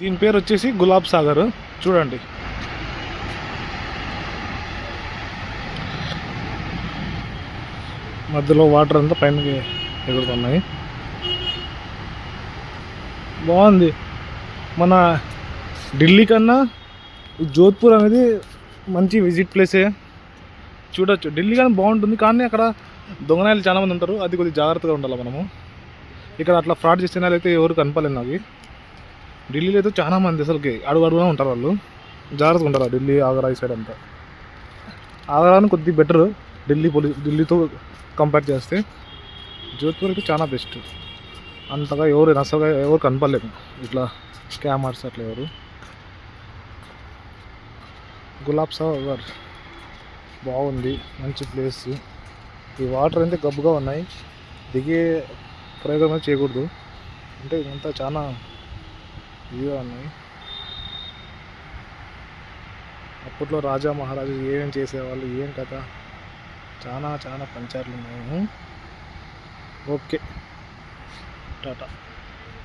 దీని పేరు వచ్చేసి గులాబ్ సాగర్. చూడండి, మధ్యలో వాటర్ అంతా పైన ఎగురుతున్నాయి. బాగుంది. మన ఢిల్లీ కన్నా జోధ్పూర్ అనేది మంచి విజిట్ ప్లేసే. చూడొచ్చు, ఢిల్లీ కానీ బాగుంటుంది, కానీ అక్కడ దొంగనాయలు చాలామంది ఉంటారు, అది కొద్దిగా జాగ్రత్తగా ఉండాలి మనము. ఇక్కడ అట్లా ఫ్రాడ్ చేసిన వాళ్ళు అయితే ఎవరు కనపలేదు నాకు. ఢిల్లీలో అయితే చాలా మంది అసలుకి అడుగునే ఉంటారు, వాళ్ళు జాగ్రత్తగా ఉంటారు. ఢిల్లీ, ఆగ్రా ఈ సైడ్ అంతా. ఆగ్రాని కొద్దిగా బెటర్ ఢిల్లీతో కంపేర్ చేస్తే. జోధ్పూర్ అయితే చాలా బెస్ట్. అంతగా అసలుగా ఎవరు కనపడలేదు ఇట్లా స్కామర్స్ అట్లా ఎవరు. గులాబ్ సాగర్ బాగుంది, మంచి ప్లేస్. ఈ వాటర్ అయితే గబ్బుగా ఉన్నాయి, దిగే ప్రయోగం చేయకూడదు, అంటే ఇదంతా చాలా ఇదిగా ఉన్నాయి. అప్పట్లో రాజా మహారాజు ఏమేమి చేసేవాళ్ళు, ఏం కథ, చాలా చాలా పంచాయతీలు ఉన్నాయి. ఓకే, టాటా.